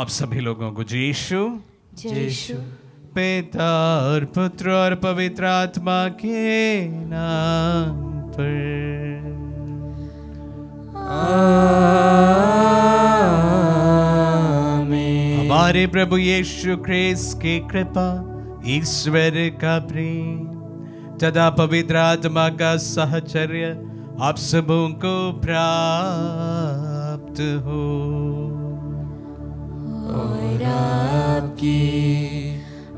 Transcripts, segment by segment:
आप सभी लोगों को यीशु यीशु पिता और पुत्र और पवित्र आत्मा के नाम पर आमीन। हमारे प्रभु यीशु ख्रिस्त की कृपा, ईश्वर का प्रेम तथा पवित्र आत्मा का साहचर्य आप सबों को प्राप्त हो। और आपकी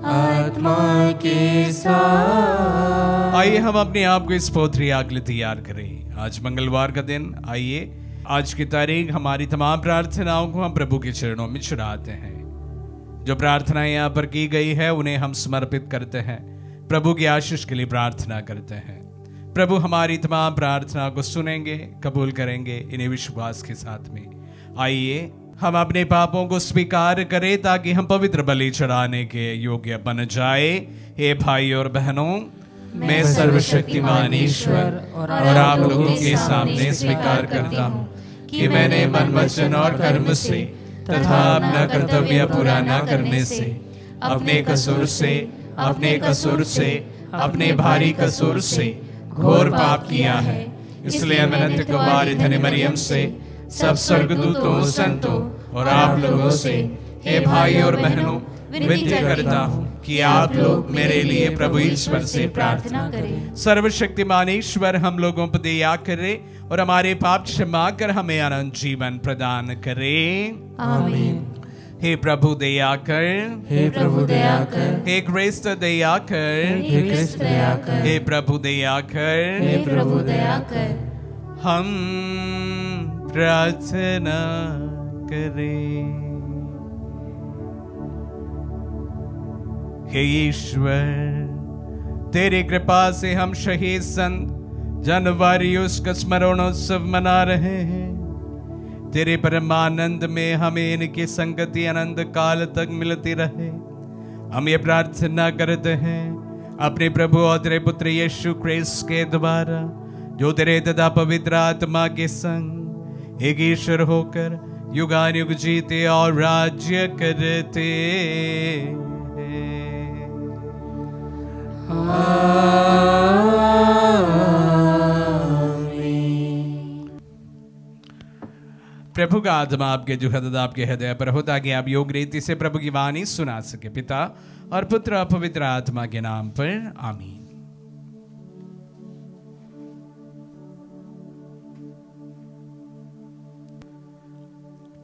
आत्मा के साथ। आइए हम अपने आप को इस पौत्री आग लिए तैयार करें। आज मंगलवार का दिन, आइए आज की तारीख हमारी तमाम प्रार्थनाओं को हम प्रभु के चरणों में चढ़ाते हैं। जो प्रार्थनाएं यहाँ पर की गई है उन्हें हम समर्पित करते हैं, प्रभु की आशीष के लिए प्रार्थना करते हैं। प्रभु हमारी तमाम प्रार्थना को सुनेंगे, कबूल करेंगे, इन्हें विश्वास के साथ में। आइए हम अपने पापों को स्वीकार करें ताकि हम पवित्र बलि चढ़ाने के योग्य बन जाए। हे भाई और बहनों, मैं सर्वशक्तिमान ईश्वर और आप लोगों के सामने स्वीकार करता हूँ कि मैंने मन, वचन और कर्म से तथा अपना कर्तव्य पूरा न करने से अपने कसूर से अपने भारी कसूर से घोर पाप किया है। इसलिए मैं अनंत कुमारी धन्य मरियम से, सब स्वर्गदूतों, संतों और आप लोगों से, हे भाई और बहनों, विनती करता हूँ कि आप लोग मेरे लिए प्रभु ईश्वर से प्रार्थना करें। सर्वशक्तिमान ईश्वर हम लोगों पर दया करे और हमारे पाप क्षमा कर हमें अनंत जीवन प्रदान करे। आमीन। हे प्रभु दया कर, हे प्रभु दया कर, हे क्रिस्त दया कर, हे क्रिस्त दया कर, हे प्रभु दया कर, हे प्रभु दया कर। हम प्रार्थना करें। हे ईश्वर, तेरी कृपा से हम शहीद संत जनवरियुस का स्मरणोत्सव मना रहे हैं। तेरे परमानंद में हमें इनकी संगति अनंत काल तक मिलती रहे। हम ये प्रार्थना करते हैं अपने प्रभु और तेरे पुत्र यीशु ख्रिस्त के द्वारा, जो तेरे तथा पवित्र आत्मा के संग एक ईश्वर होकर युगानुयुग जीते और राज्य करते हैं। प्रभु का आत्मा आपके जो हृदय आपके हृदय पर हो, ताकि आप योग रीति से प्रभु की वाणी सुना सके। पिता और पुत्र और पवित्र आत्मा के नाम पर आमीन।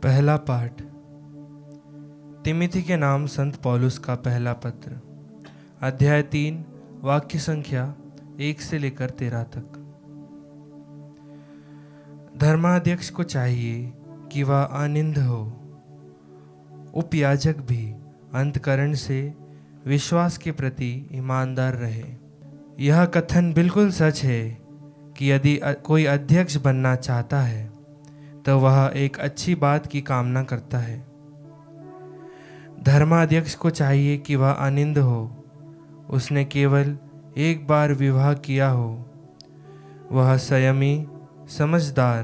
पहला पाठ। तिमिथी के नाम संत पौलुस का पहला पत्र, अध्याय 3, वाक्य संख्या 1 से लेकर 13 तक। धर्माध्यक्ष को चाहिए कि वह अनिंद हो, उपयाजक भी अंतकरण से विश्वास के प्रति ईमानदार रहे। यह कथन बिल्कुल सच है कि यदि कोई अध्यक्ष बनना चाहता है तो वह एक अच्छी बात की कामना करता है। धर्माध्यक्ष को चाहिए कि वह अनिंद हो, उसने केवल एक बार विवाह किया हो, वह संयमी, समझदार,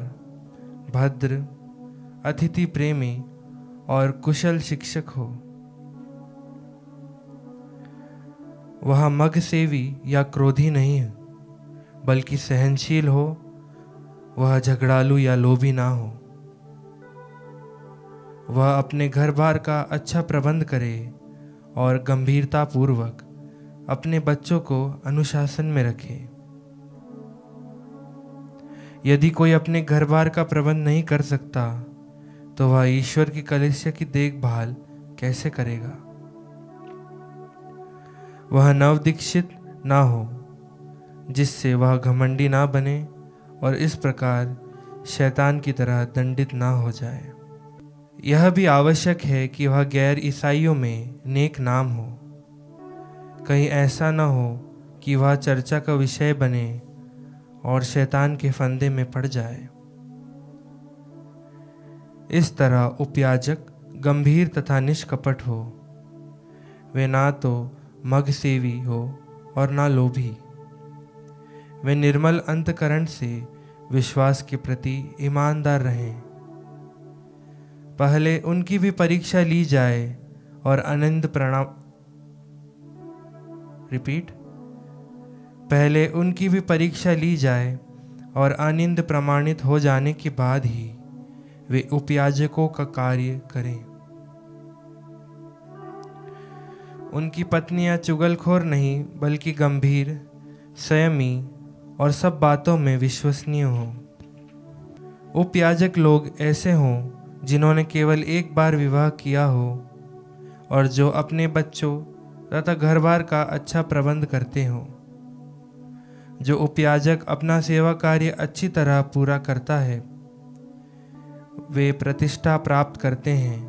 भद्र, अतिथि प्रेमी और कुशल शिक्षक हो। वह मगसेवी या क्रोधी नहीं है, बल्कि सहनशील हो। वह झगड़ालू या लोभी ना हो। वह अपने घर बार का अच्छा प्रबंध करे और गंभीरता पूर्वक अपने बच्चों को अनुशासन में रखे। यदि कोई अपने घर बार का प्रबंध नहीं कर सकता तो वह ईश्वर की कलीसिया की देखभाल कैसे करेगा। वह नवदीक्षित ना हो, जिससे वह घमंडी ना बने और इस प्रकार शैतान की तरह दंडित ना हो जाए। यह भी आवश्यक है कि वह गैर ईसाइयों में नेक नाम हो। कहीं ऐसा न हो कि वह चर्चा का विषय बने और शैतान के फंदे में पड़ जाए। इस तरह उपयाजक गंभीर तथा निष्कपट हो। वे ना तो मगसेवी हो और ना लोभी। वे निर्मल अंतकरण से विश्वास के प्रति ईमानदार रहें। पहले उनकी भी परीक्षा ली जाए और पहले उनकी भी परीक्षा ली जाए और आनंद प्रमाणित हो जाने के बाद ही वे उपयाजकों का कार्य करें। उनकी पत्नियां चुगलखोर नहीं बल्कि गंभीर, संयमी और सब बातों में विश्वसनीय हों। उपयाजक लोग ऐसे हों जिन्होंने केवल एक बार विवाह किया हो और जो अपने बच्चों तथा घर बार का अच्छा प्रबंध करते हों। जो उपयाजक अपना सेवा कार्य अच्छी तरह पूरा करता है वे प्रतिष्ठा प्राप्त करते हैं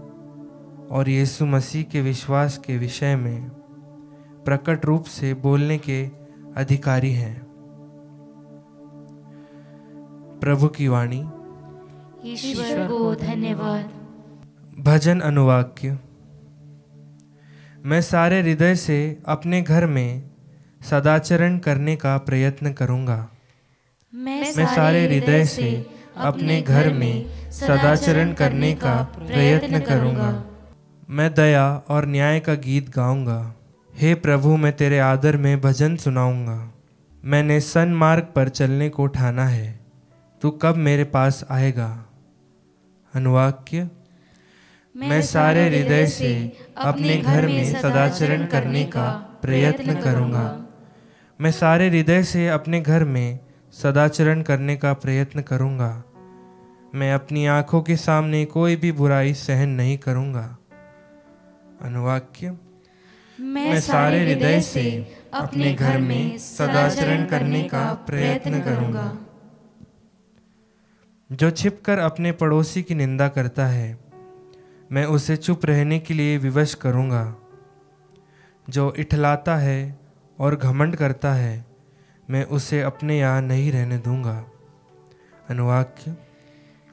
और यीशु मसीह के विश्वास के विषय में प्रकट रूप से बोलने के अधिकारी हैं। प्रभु की वाणी। ईश्वर को धन्यवाद। भजन अनुवाक्य। मैं सारे हृदय से अपने घर में सदाचरण करने का प्रयत्न करूंगा। मैं सारे हृदय से अपने घर में सदाचरण करने का प्रयत्न करूंगा। मैं दया और न्याय का गीत गाऊंगा। हे प्रभु, मैं तेरे आदर में भजन सुनाऊंगा। मैंने सन्मार्ग पर चलने को ठाना है, तू कब मेरे पास आएगा। अनुवाक्य। मैं सारे हृदय से अपने घर में सदाचरण करने का प्रयत्न करूंगा। मैं सारे हृदय से अपने घर में सदाचरण करने का प्रयत्न करूंगा। मैं अपनी आंखों के सामने कोई भी बुराई सहन नहीं करूंगा। अनुवाक्य। मैं सारे हृदय से अपने घर में सदाचरण करने का प्रयत्न करूंगा। जो छिपकर अपने पड़ोसी की निंदा करता है, मैं उसे चुप रहने के लिए विवश करूंगा। जो इठलाता है और घमंड करता है, मैं उसे अपने यहाँ नहीं रहने दूंगा। अनुवाक्य।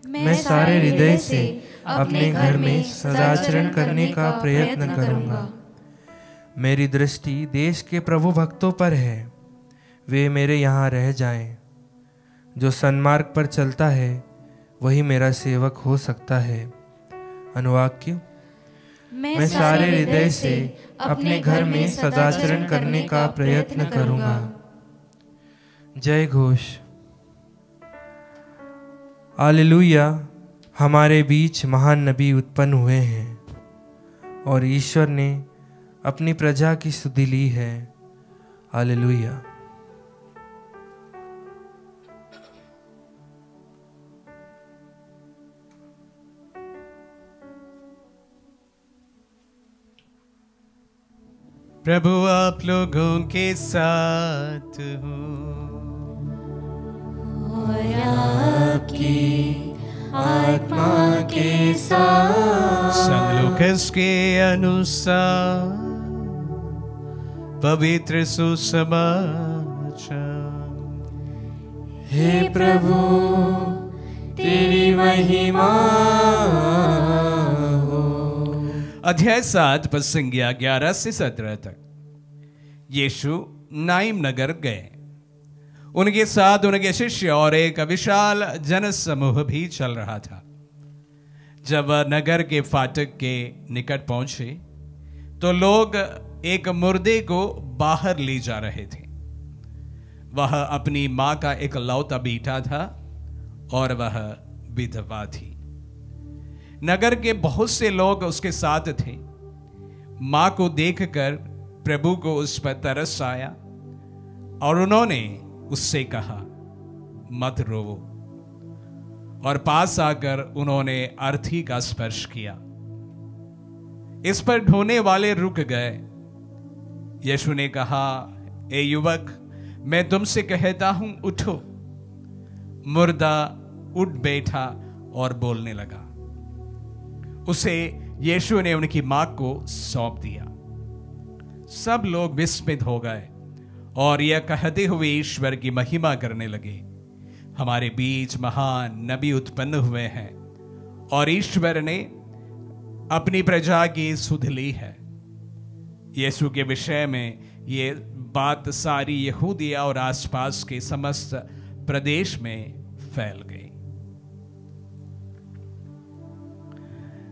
मैं सारे हृदय से अपने घर में सदाचरण करने का प्रयत्न करूंगा। मेरी दृष्टि देश के प्रभु भक्तों पर है, वे मेरे यहाँ रह जाएं। जो सन्मार्ग पर चलता है वही मेरा सेवक हो सकता है। अनुवाक्य। मैं सारे हृदय से अपने घर में सदाचरण करने का प्रयत्न करूंगा। जय घोष। हालेलुया। हमारे बीच महान नबी उत्पन्न हुए हैं और ईश्वर ने अपनी प्रजा की स्तुति ली है। हालेलुया। प्रभु आप लोगों के साथ हो और आपकी आत्मा के साथ। संत लूकास के अनुसार पवित्र सुसमाचार। हे प्रभु, तेरी महिमा हो। अध्याय 7 पद संज्ञा 11 से 17 तक। यीशु नाइम नगर गए। उनके साथ उनके शिष्य और एक विशाल जनसमूह भी चल रहा था। जब वह नगर के फाटक के निकट पहुंचे तो लोग एक मुर्दे को बाहर ले जा रहे थे। वह अपनी मां का एक लौता बेटा था और वह विधवा थी। नगर के बहुत से लोग उसके साथ थे। मां को देखकर प्रभु को उस पर तरस आया और उन्होंने उससे कहा, मत रोवो। और पास आकर उन्होंने अर्थी का स्पर्श किया। इस पर ढोने वाले रुक गए। यीशु ने कहा, ए युवक, मैं तुमसे कहता हूं, उठो। मुर्दा उठ बैठा और बोलने लगा। उसे यीशु ने उनकी मां को सौंप दिया। सब लोग विस्मित हो गए और यह कहते हुए ईश्वर की महिमा करने लगे, हमारे बीच महान नबी उत्पन्न हुए हैं और ईश्वर ने अपनी प्रजा की सुध ली है। यीशु के विषय में ये बात सारी यहूदिया और आसपास के समस्त प्रदेश में फैल गई।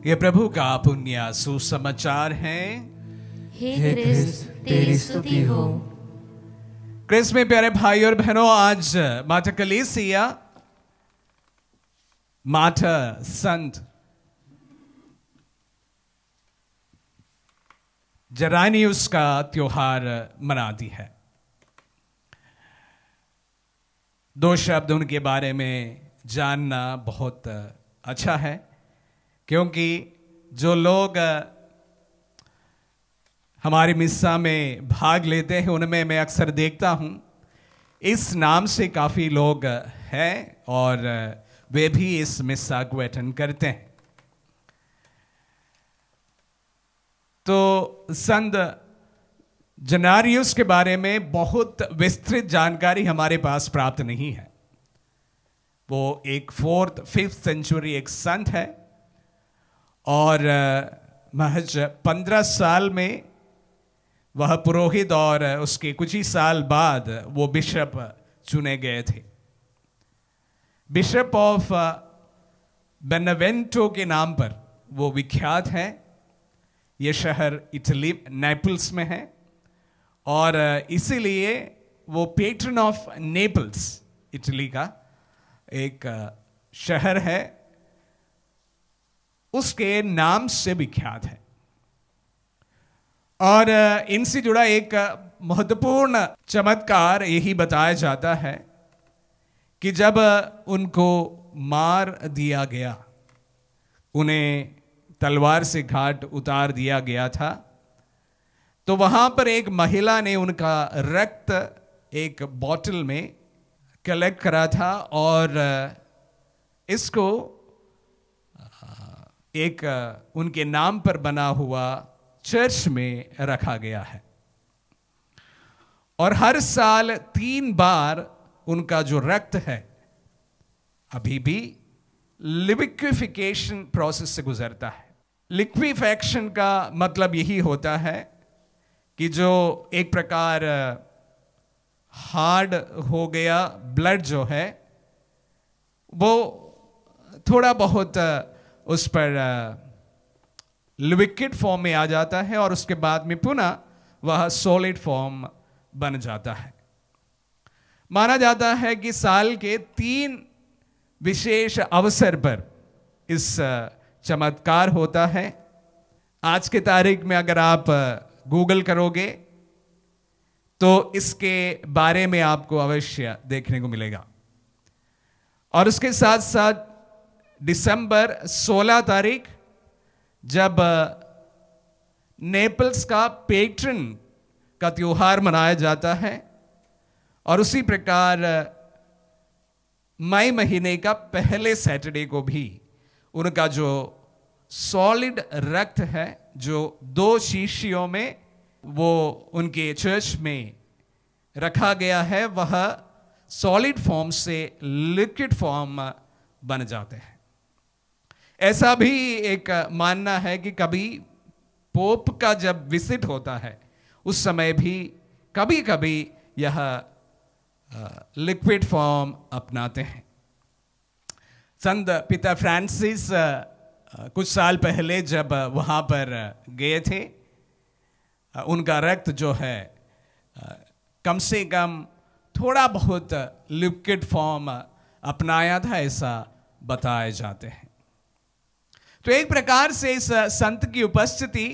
ये प्रभु का पुण्य सुसमाचार है। हे क्रिस्त तेरी स्तुति हो। क्रिस्त में प्यारे भाई और बहनों, आज माता कलीसिया, माता संत जरानियुस का त्योहार मनाती है। दो शब्द उनके बारे में जानना बहुत अच्छा है, क्योंकि जो लोग हमारी मिस्सा में भाग लेते हैं उनमें मैं अक्सर देखता हूं इस नाम से काफी लोग हैं और वे भी इस मिस्सा को अटेंड करते हैं। तो संत जनारियुस के बारे में बहुत विस्तृत जानकारी हमारे पास प्राप्त नहीं है। वो एक 4th-5th सेंचुरी एक संत है और महज 15 साल में वह पुरोहित और उसके कुछ ही साल बाद वो बिशप चुने गए थे। बिशप ऑफ बेनावेंटो के नाम पर वो विख्यात है। ये शहर इटली नेपल्स में है और इसीलिए वो पेट्रन ऑफ नेपल्स, इटली का एक शहर है, उसके नाम से विख्यात है। और इनसे जुड़ा एक महत्वपूर्ण चमत्कार यही बताया जाता है कि जब उनको मार दिया गया, उन्हें तलवार से घाट उतार दिया गया था, तो वहां पर एक महिला ने उनका रक्त एक बोतल में कलेक्ट करा था और इसको एक उनके नाम पर बना हुआ चर्च में रखा गया है। और हर साल 3 बार उनका जो रक्त है अभी भी लिक्विफिकेशन प्रोसेस से गुजरता है। लिक्विफेक्शन का मतलब यही होता है कि जो एक प्रकार हार्ड हो गया ब्लड जो है वो थोड़ा बहुत उस पर लिक्विड फॉर्म में आ जाता है और उसके बाद में पुनः वह सॉलिड फॉर्म बन जाता है। माना जाता है कि साल के 3 विशेष अवसर पर इस चमत्कार होता है। आज के तारीख में अगर आप गूगल करोगे तो इसके बारे में आपको अवश्य देखने को मिलेगा। और उसके साथ साथ दिसंबर 16 तारीख जब नेपल्स का पेट्रन का त्योहार मनाया जाता है और उसी प्रकार मई महीने का पहले सैटरडे को भी उनका जो सॉलिड रक्त है जो 2 शीशियों में वो उनके चर्च में रखा गया है, वह सॉलिड फॉर्म से लिक्विड फॉर्म बन जाते हैं। ऐसा भी एक मानना है कि कभी पोप का जब विजिट होता है उस समय भी कभी कभी यह लिक्विड फॉर्म अपनाते हैं। संत पिता फ्रांसिस कुछ साल पहले जब वहाँ पर गए थे, उनका रक्त जो है कम से कम थोड़ा बहुत लिक्विड फॉर्म अपनाया था, ऐसा बताए जाते हैं। तो एक प्रकार से इस संत की उपस्थिति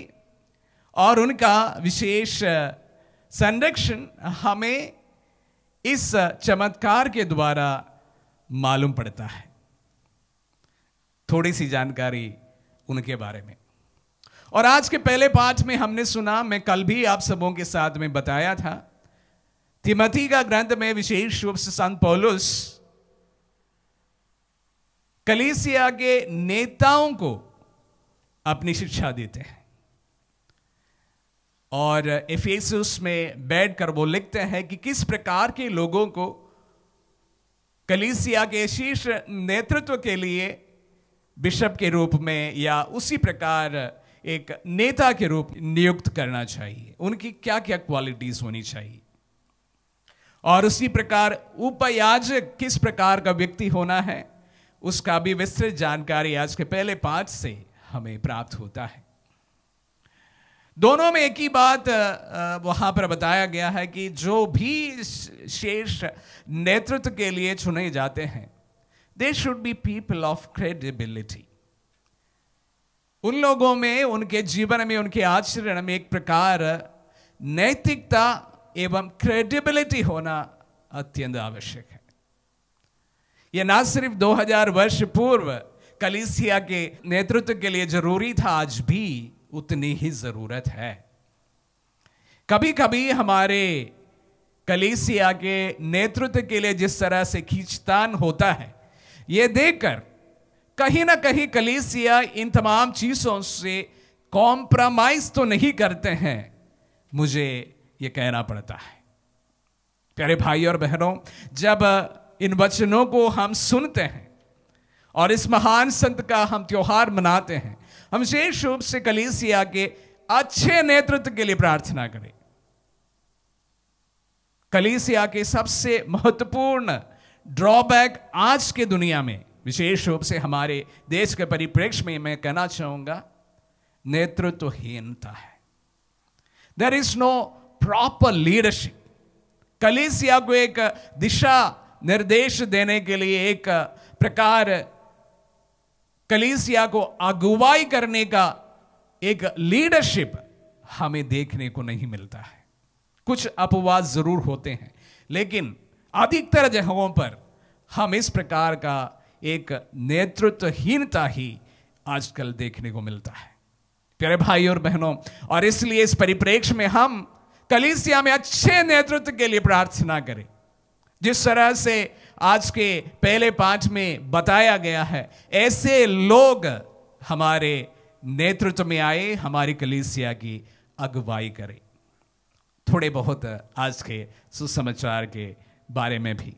और उनका विशेष संरक्षण हमें इस चमत्कार के द्वारा मालूम पड़ता है। थोड़ी सी जानकारी उनके बारे में। और आज के पहले पाठ में हमने सुना, मैं कल भी आप सबों के साथ में बताया था, तिमोथी का ग्रंथ में विशेष रूप से संत पौलुस कलीसिया के नेताओं को अपनी शिक्षा देते हैं और एफेसुस में बैठकर वो लिखते हैं कि किस प्रकार के लोगों को कलीसिया के शीर्ष नेतृत्व के लिए बिशप के रूप में या उसी प्रकार एक नेता के रूप नियुक्त करना चाहिए, उनकी क्या क्या क्वालिटीज होनी चाहिए। और उसी प्रकार उपयाजक किस प्रकार का व्यक्ति होना है, उसका भी विस्तृत जानकारी आज के पहले पाठ से हमें प्राप्त होता है। दोनों में एक ही बात वहां पर बताया गया है कि जो भी शेष नेतृत्व के लिए चुने जाते हैं, they should be people of credibility. उन लोगों में, उनके जीवन में, उनके आचरण में एक प्रकार नैतिकता एवं क्रेडिबिलिटी होना अत्यंत आवश्यक है। यह ना सिर्फ 2000 वर्ष पूर्व कलीसिया के नेतृत्व के लिए जरूरी था, आज भी उतनी ही जरूरत है। कभी कभी हमारे कलीसिया के नेतृत्व के लिए जिस तरह से खींचतान होता है, यह देखकर कहीं ना कहीं कलीसिया इन तमाम चीजों से कॉम्प्रोमाइज तो नहीं करते हैं, मुझे यह कहना पड़ता है। प्यारे भाई और बहनों, जब इन वचनों को हम सुनते हैं और इस महान संत का हम त्योहार मनाते हैं, हम विशेष रूप से कलीसिया के अच्छे नेतृत्व के लिए प्रार्थना करें। कलीसिया के सबसे महत्वपूर्ण ड्रॉबैक आज के दुनिया में, विशेष रूप से हमारे देश के परिप्रेक्ष्य में मैं कहना चाहूंगा, नेतृत्वहीनता है। There is no proper leadership. कलीसिया को एक दिशा निर्देश देने के लिए, एक प्रकार कलीसिया को अगुवाई करने का एक लीडरशिप हमें देखने को नहीं मिलता है। कुछ अपवाद जरूर होते हैं, लेकिन अधिकतर जगहों पर हम इस प्रकार का एक नेतृत्वहीनता ही आजकल देखने को मिलता है। प्यारे भाई और बहनों, और इसलिए इस परिप्रेक्ष्य में हम कलीसिया में अच्छे नेतृत्व के लिए प्रार्थना करें। जिस तरह से आज के पहले पाठ में बताया गया है, ऐसे लोग हमारे नेतृत्व में आए, हमारी कलीसिया की अगुवाई करें। थोड़े बहुत आज के सुसमाचार के बारे में भी।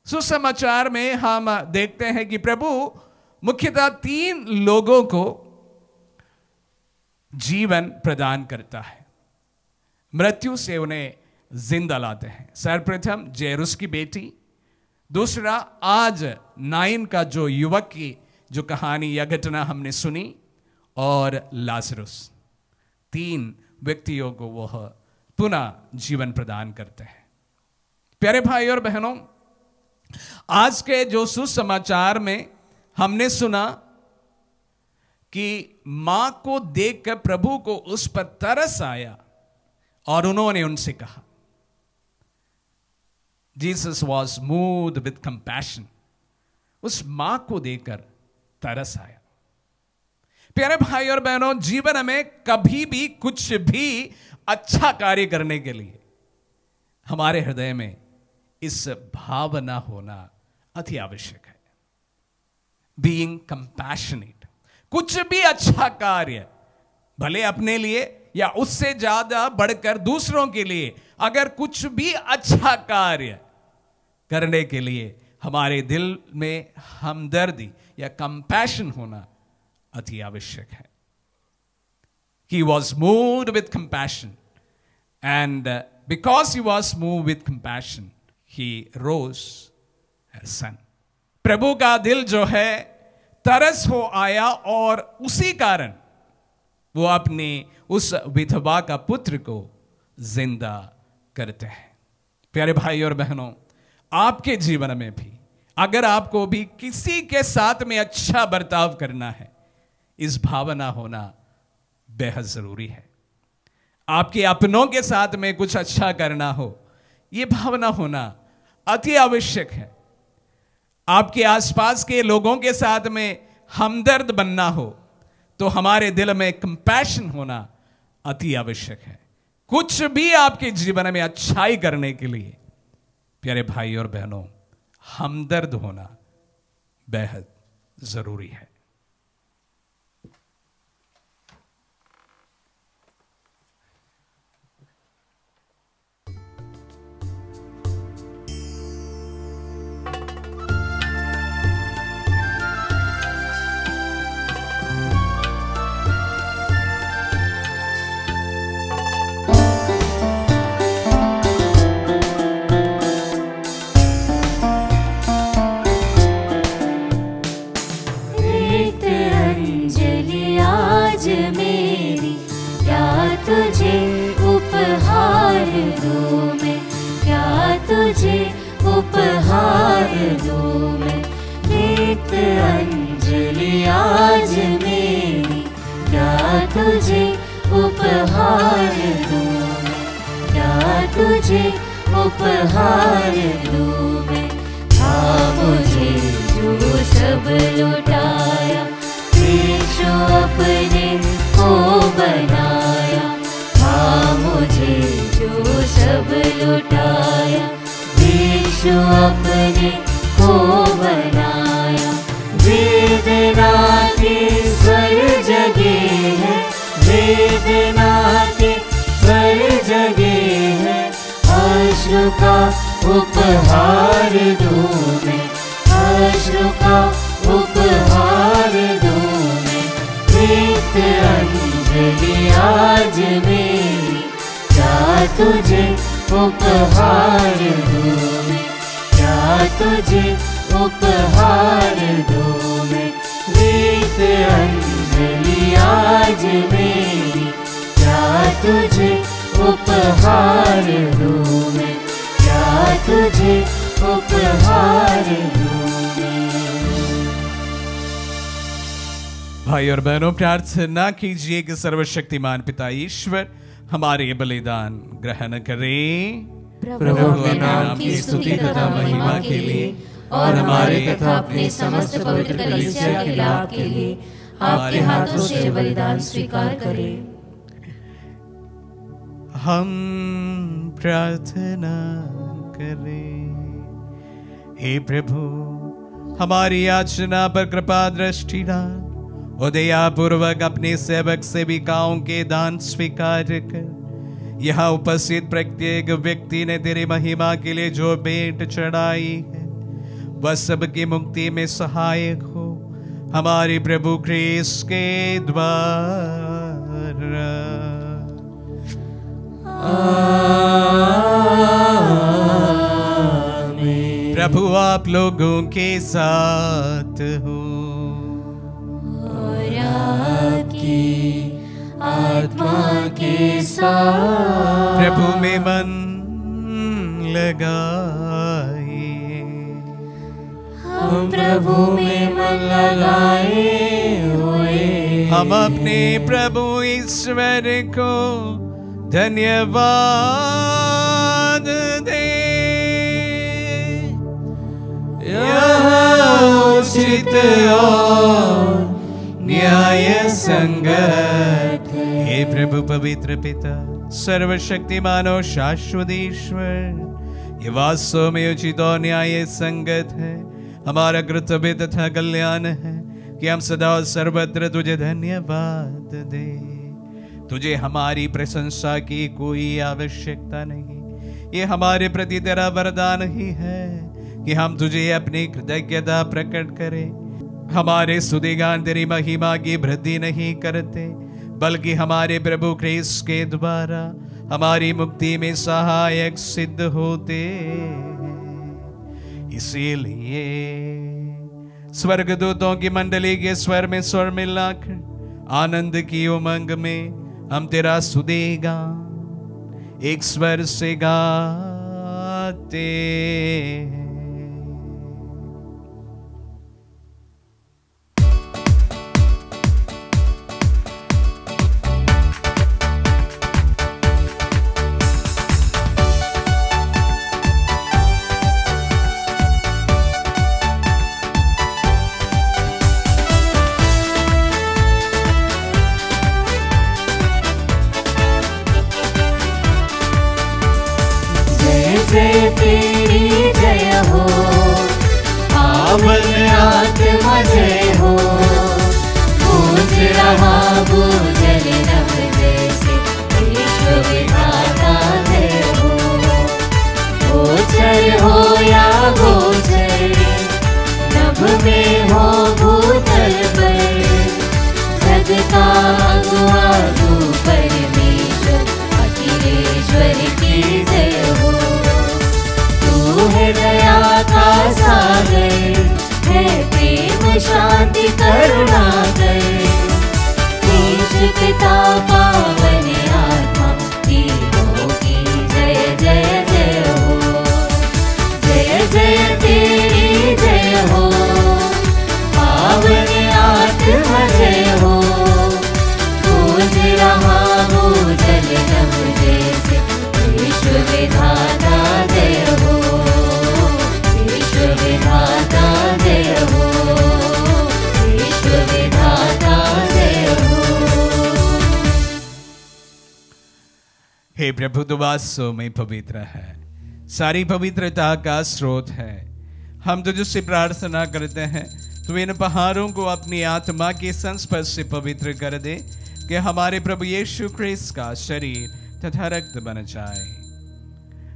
सुसमाचार में हम देखते हैं कि प्रभु मुख्यतः 3 लोगों को जीवन प्रदान करता है, मृत्यु से उन्हें जिंदा लाते हैं। सर्वप्रथम जैरुस की बेटी, दूसरा आज नाइन का जो युवक की जो कहानी या घटना हमने सुनी, और लाजरुस। 3 व्यक्तियों को वह पुनः जीवन प्रदान करते हैं। प्यारे भाई और बहनों, आज के जो सुसमाचार में हमने सुना कि मां को देखकर प्रभु को उस पर तरस आया और उन्होंने उनसे कहा, Jesus was moved with compassion. उस मां को देखकर तरस आया। प्यारे भाई और बहनों, जीवन में कभी भी कुछ भी अच्छा कार्य करने के लिए हमारे हृदय में इस भावना होना अति आवश्यक है। Being compassionate. कुछ भी अच्छा कार्य, भले अपने लिए या उससे ज्यादा बढ़कर दूसरों के लिए, अगर कुछ भी अच्छा कार्य करने के लिए हमारे दिल में हमदर्दी या कंपैशन होना अति आवश्यक है। He was moved with compassion, and because he was moved with compassion, he rose as son. प्रभु का दिल जो है तरस हो आया, और उसी कारण वो अपने उस विधवा का पुत्र को जिंदा करते हैं। प्यारे भाई और बहनों, आपके जीवन में भी अगर आपको भी किसी के साथ में अच्छा बर्ताव करना है, इस भावना होना बेहद जरूरी है। आपके अपनों के साथ में कुछ अच्छा करना हो, यह भावना होना अति आवश्यक है। आपके आसपास के लोगों के साथ में हमदर्द बनना हो, तो हमारे दिल में कंपैशन होना अति आवश्यक है। कुछ भी आपके जीवन में अच्छाई करने के लिए, प्यारे भाई और बहनों, हमदर्द होना बेहद जरूरी है। हे दूं मैं नित अंजलि आज मेरी, क्या तुझे उपहार दूं मैं, क्या तुझे उपहार दूं मैं। था मुझे जो सब लुटाया, यीशु अपने को बनाया। था मुझे जो सब लुटाया, यीशु अपने को बनाया। वेदना के स्वर जगे हैं, वेदना के स्वर जगे हैं। अश्रु का उपहार दूं मैं, अश्रु का उपहार दूं मैं। नित अंजलि आज मेरी, क्या तुझे उपहार दूं मैं, क्या तुझे उपहार दूं मैं। नित अंजलि आज मेरी, क्या तुझे उपहार दूं मैं, क्या तुझे उपहार दूं मैं। भाई और बहनों, प्रार्थना कीजिए कि सर्वशक्तिमान पिता ईश्वर हमारे ये बलिदान ग्रहण करें। प्रभु अपने नाम की स्तुति तथा महिमा के लिए और हमारे तथा अपने समस्त पवित्र कलीसिया के लाभ के लिए आपके हाथों से बलिदान स्वीकार करें। हम प्रार्थना करें। हे प्रभु, हमारी याचना पर कृपा दृष्टि डाल और दयापूर्वक अपने सेवक सेविकाओं के दान स्वीकार कर यहाँ उपस्थित प्रत्येक व्यक्ति ने तेरी महिमा के लिए जो भेंट चढ़ाई है वह सबकी मुक्ति में सहायक हो, हमारे प्रभु क्रिस्त के द्वारा। आमीन। प्रभु आप लोगों के साथ हो और आपकी आत्मा के साथ। प्रभु में मन लगाए, हम प्रभु में मन लगाए हुए हम अपने प्रभु ईश्वर को धन्यवाद दे। यह उचित और न्याय संगत है। हे प्रभु पवित्र पिता, सर्वशक्तिमान और शाश्वत ईश्वर, ये वास्तव में उचित और न्याय संगत है, हमारा कर्तव्य तथा कल्याण है कि हम सदा और सर्वत्र तुझे धन्यवाद दे। तुझे हमारी प्रशंसा की कोई आवश्यकता नहीं, ये हमारे प्रति तेरा वरदान ही है कि हम तुझे अपनी कृतज्ञता प्रकट करें। हमारे स्तुतिगान तेरी महिमा की वृद्धि नहीं करते, बल्कि हमारे प्रभु क्रिस्त के द्वारा हमारी मुक्ति में सहायक सिद्ध होते हैं। इसीलिए स्वर्गदूतों की मंडली के स्वर में स्वर मिलाकर आनंद की उमंग में हम तेरा स्तुतिगान एक स्वर से गाते हैं। जय तेरी जय हो, पावन आत्मा जय हो। गूंज रहा भूजल नभ जैसे, विश्व विधाता जय हो। गोचर हो या गोचर, नभ में हो भूतल पर, जग का अगुआ तू परमेश्वर, अखिलेश्वर की जय हो। तू है दया का सागर, है प्रेम शांति करुणा कर। ईश पिता पावन आत्मा, तीनों की जय जय जय हो। जय जय हे प्रभु, तू वास्तव में पवित्र है, सारी पवित्रता का स्रोत है। हम तुझसे प्रार्थना करते हैं, तू इन पहाड़ों को अपनी आत्मा के संस्पर्श से पवित्र कर दे कि हमारे प्रभु यीशु ख्रिस्त का शरीर तथा रक्त बन जाए।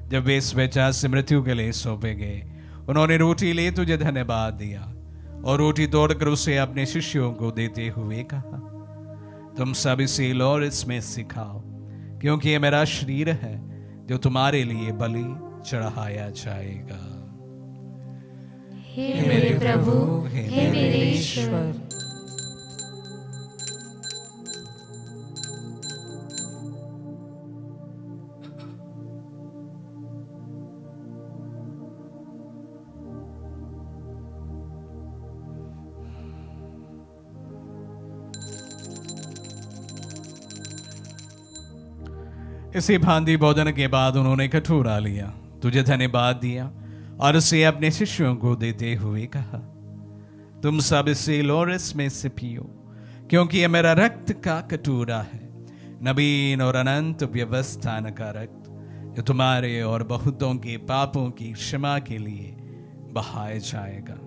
जब वे स्वेच्छा से मृत्यु के लिए सौंपे गए, उन्होंने रोटी ले तुझे धन्यवाद दिया और रोटी तोड़कर उसे अपने शिष्यों को देते हुए कहा, तुम सब इसे लो और इसमें से खाओ, क्योंकि ये मेरा शरीर है जो तुम्हारे लिए बलि चढ़ाया जाएगा। हे मेरे प्रभु, हे मेरे ईश्वर। इसी भांति भोजन के बाद उन्होंने कटोरा लिया, तुझे धन्यवाद दिया और उसे अपने शिष्यों को देते हुए कहा, तुम सब इसे लो और इसमें से पियो, क्योंकि यह मेरा रक्त का कटोरा है, नवीन और अनंत व्यवस्थान का रक्त, जो तुम्हारे और बहुतों के पापों की क्षमा के लिए बहाया जाएगा।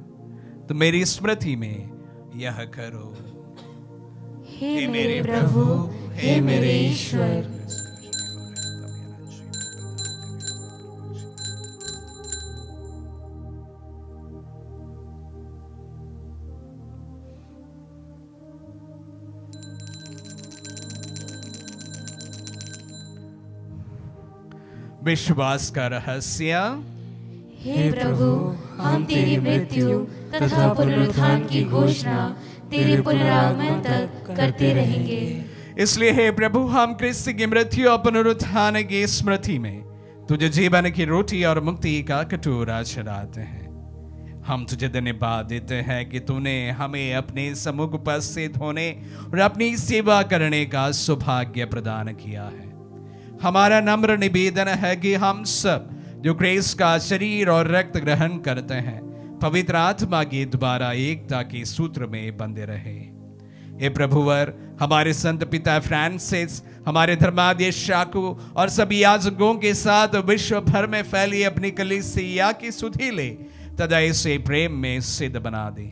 तो मेरी स्मृति में यह करो। हे मेरे प्रभु, हे मेरे ईश्वर। विश्वास का रहस्य। हे प्रभु, हम तेरी मृत्यु तथा पुनरुत्थान की घोषणा तेरे पुनरागमन तक करते रहेंगे। इसलिए हे प्रभु, हम क्रिस्त की मृत्यु और पुनरुत्थान की स्मृति में तुझे जीवन की रोटी और मुक्ति का कटोरा चढ़ाते हैं। हम तुझे धन्यवाद देते हैं कि तूने हमें अपने सम्मुख उपस्थित होने और अपनी सेवा करने का सौभाग्य प्रदान किया है। हमारा नम्र निवेदन है कि हम सब जो क्रिस्त का शरीर और रक्त ग्रहण करते हैं, पवित्र आत्मा के द्वारा एकता के सूत्र में बंधे रहे। हे प्रभुवर, हमारे संत पिता फ्रांसिस, हमारे धर्माध्यक्ष शाकू और सभी याजकों के साथ विश्व भर में फैली अपनी कलीसिया की सुधि ले तथा इसे प्रेम में सिद्ध बना दे।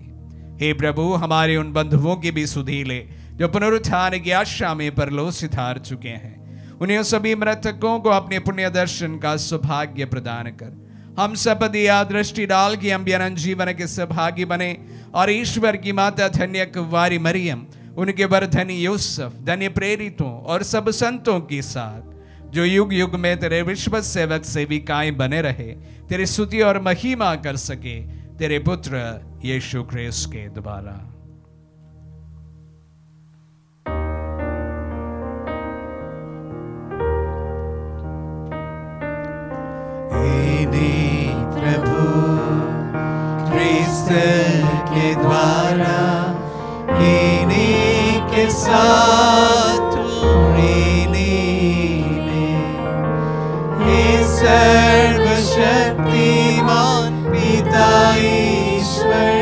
हे प्रभु, हमारे उन बंधुओं की भी सुधि ले जो पुनरुत्थान की आशा में परलोक सिधार चुके हैं। उन्हें सभी मृतकों को अपने पुण्य दर्शन का सौभाग्य प्रदान कर हम सब दिया दृष्टि डाल के हम भी अनंत जीवन के सहभागी बने और ईश्वर की माता धन्य कुंवारी मरियम, उनके वर धन्य यूसुफ, धन्य प्रेरितों और सब संतों के साथ जो युग युग में तेरे विश्व सेवक सेविकाएं बने रहे, तेरी स्तुति और महिमा कर सके तेरे पुत्र यीशु ख्रिस्त के द्वारा। प्रभु ख्रिस्त के द्वारा इन्हीं के साथ सर्वशक्तिमान पिता ईश्वर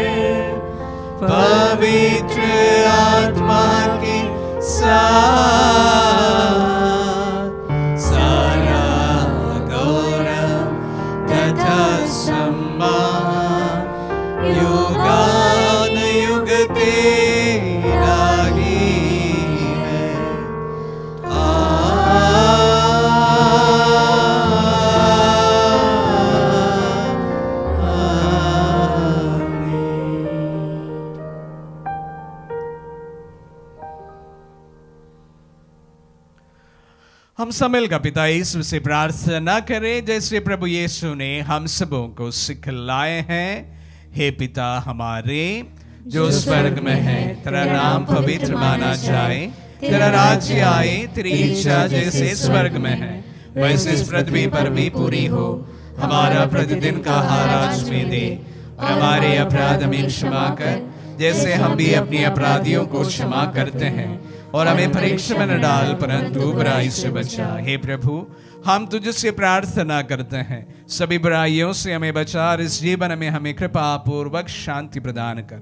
पवित्र आत्मा के साथ युगानुयुग तेरा ही है। हम सम्मेल का पिता यीशु से प्रार्थना करें जैसे प्रभु यीशु ने हम सबों को सिखलाए हैं। हे पिता हमारे जो स्वर्ग में है, तेरा नाम पवित्र माना जाए, तेरा राज्य आए, तेरी इच्छा जैसे स्वर्ग में है वैसे इस पृथ्वी पर भी पूरी हो। हमारा प्रतिदिन का आहार आज में दे और हमारे अपराध हमें क्षमा कर जैसे हम भी अपने अपराधियों को क्षमा करते हैं, और हमें परीक्षा में न डाल परंतु बुराई से बचा। हे प्रभु, हम तुझसे प्रार्थना करते हैं सभी बुराइयों से हमें बचा और इस जीवन में हमें कृपा पूर्वक शांति प्रदान कर।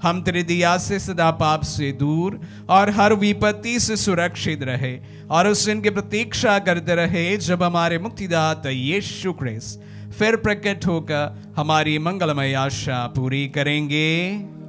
हम तेरे दिया से सदा पाप से दूर और हर विपत्ति से सुरक्षित रहे और उस दिन की प्रतीक्षा करते रहे जब हमारे मुक्तिदाता यीशु ख्रिस्त फिर प्रकट होकर हमारी मंगलमय आशा पूरी करेंगे।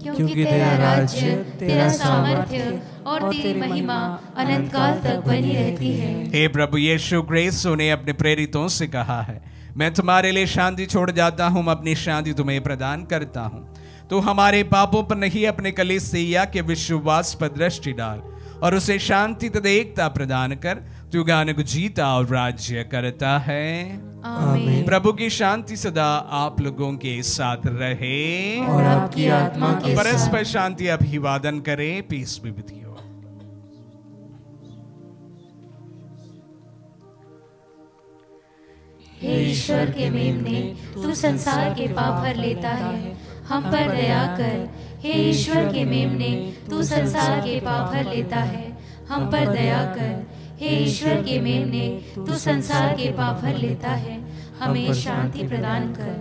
क्योंकि तेरा राज्य, तेरा सामर्थ्य और तेरी महिमा अनंत काल तक बनी रहती है। हे प्रभु यीशु ख्रिस्त ने अपने प्रेरितों से कहा है, मैं तुम्हारे लिए शांति छोड़ जाता हूँ, अपनी शांति तुम्हें प्रदान करता हूँ। तो हमारे पापों पर नहीं अपने कलीसिया के विश्वास पर दृष्टि डाल और उसे शांति तथा एकता प्रदान कर तू गाने को जीता और राज्य करता है। आमीन। प्रभु की शांति सदा आप लोगों के साथ रहे और आपकी आत्मा के साथ। परस्पर शांति अभिवादन करे। Peace be with you. हे ईश्वर के मेमने, तू संसार के पाप भर लेता है, हम पर दया कर। हे ईश्वर के मेमने, तू संसार के पाप भर लेता है, हम पर दया कर। हे ईश्वर के मेमने, तू संसार के पाप भर लेता है, हमें शांति प्रदान कर।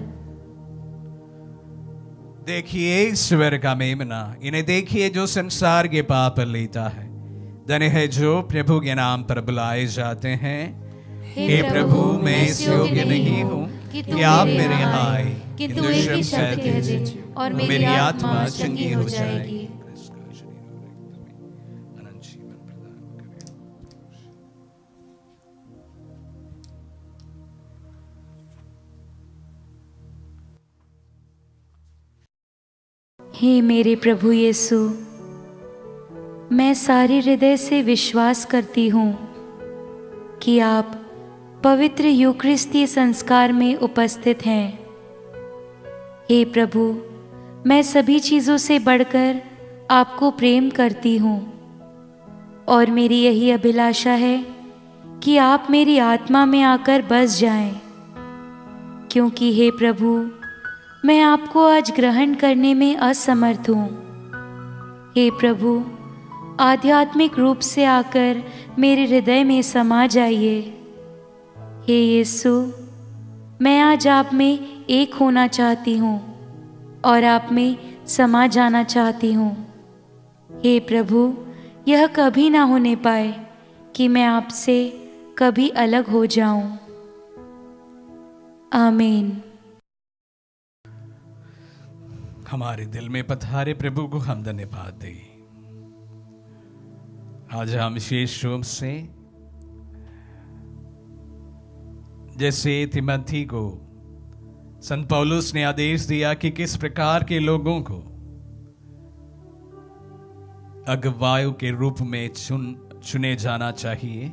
देखिए ईश्वर का मेमना, इन्हें देखिए जो संसार के पाप लेता है। धन्य है जो प्रभु के नाम पर बुलाए जाते हैं। हे प्रभु, मैं इस योग्य नहीं हूँ कि आप मेरे यहाँ आए, किंतु एक ही शब्द कह दे और मेरी आत्मा चंगी हो जाएगी। हे मेरे प्रभु यीशु, मैं सारे हृदय से विश्वास करती हूँ कि आप पवित्र यूकरिस्तीय संस्कार में उपस्थित हैं। हे प्रभु, मैं सभी चीज़ों से बढ़कर आपको प्रेम करती हूँ और मेरी यही अभिलाषा है कि आप मेरी आत्मा में आकर बस जाएं, क्योंकि हे प्रभु, मैं आपको आज ग्रहण करने में असमर्थ हूँ। हे प्रभु, आध्यात्मिक रूप से आकर मेरे हृदय में समा जाइए। हे यीशु, मैं आज आप में एक होना चाहती हूँ और आप में समा जाना चाहती हूँ। हे प्रभु, यह कभी ना होने पाए कि मैं आपसे कभी अलग हो जाऊं। आमीन। हमारे दिल में पधारे प्रभु को हम धन्यवाद दें। आज हम विशेष रूप से जैसे तिमोथी को संत पौलुस ने आदेश दिया कि किस प्रकार के लोगों को अगुवाओं के रूप में चुने जाना चाहिए,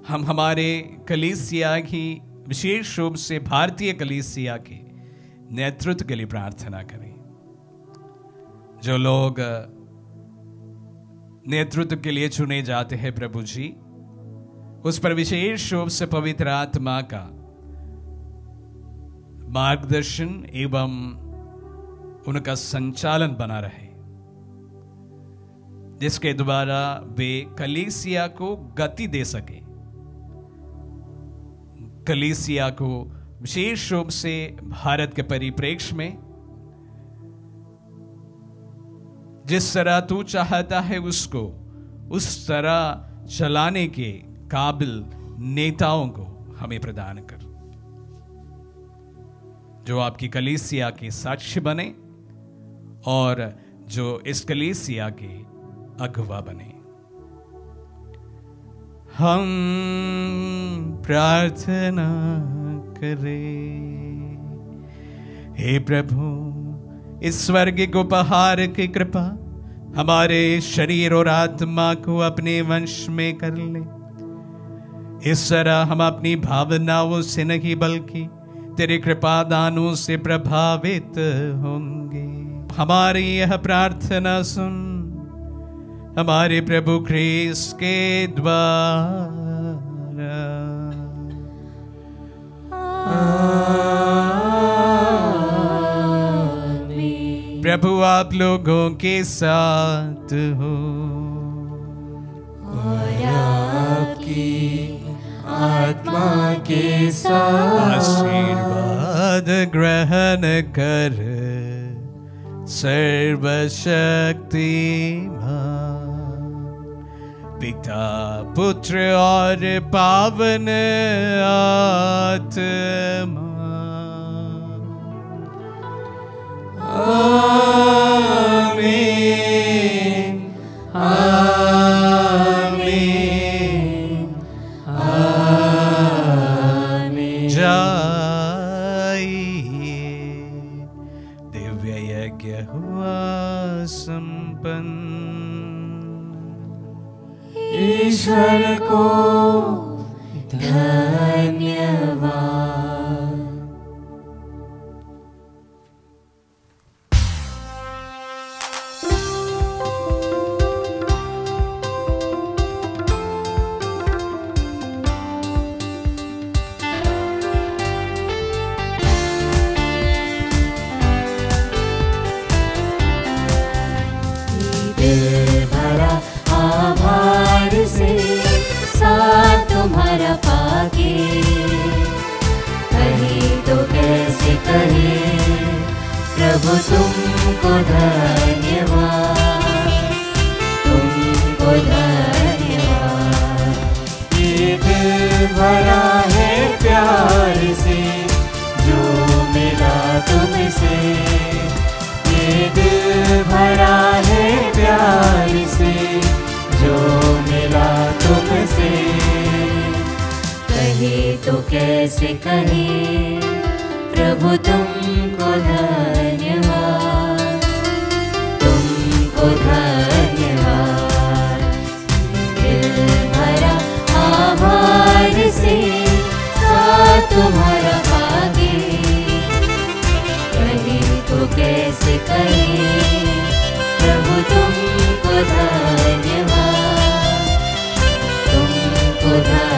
हम हमारे कलीसिया की विशेष रूप से भारतीय कलीसिया के नेतृत्व के लिए प्रार्थना करें। जो लोग नेतृत्व के लिए चुने जाते हैं प्रभु जी, उस पर विशेष रूप से पवित्र आत्मा का मार्गदर्शन एवं उनका संचालन बना रहे, जिसके द्वारा वे कलीसिया को गति दे सके, कलीसिया को विशेष रूप से भारत के परिप्रेक्ष्य में जिस तरह तू चाहता है उसको उस तरह चलाने के काबिल नेताओं को हमें प्रदान कर, जो आपकी कलीसिया के साक्ष्य बने और जो इस कलीसिया के अगुवा बने। हम प्रार्थना करें। हे प्रभु, इस स्वर्गिक उपहार की कृपा हमारे शरीर और आत्मा को अपने वंश में कर ले। इस तरह हम अपनी भावनाओं से नहीं बल्कि तेरे कृपा दानों से प्रभावित होंगे। हमारी यह प्रार्थना सुन, हमारे प्रभु ख्रीस्त के द्वारा। प्रभु आप लोगों के साथ हो और आपकी आत्मा के साथ। आशीर्वाद ग्रहण कर सर्वशक्तिमान पिता पुत्र और पावन आत्मा। आमीन आमीन आमीन। जाइए, दिव्य यज्ञ हुआ संपन्न। ईश्वर को धन्यवाद। दिल भरा आभार से साथ तुम्हारा पाके, कहे तो कैसे कहे प्रभु तुमको धन्यवाद, तुमको धन्यवाद। ये दिल भरा है प्यार से जो मिला तुमसे, ये दिल भरा है प्यार से जो मिला तुमसे। कहे तो कैसे कहे प्रभु तुमको धन्यवाद, तुमको धन्यवाद। दिल भरा आभार से साथ तुम्हारा पागे, कहे तो कैसे कहे प्रभु तुमको धन्यवाद, तुमको धन्यवाद।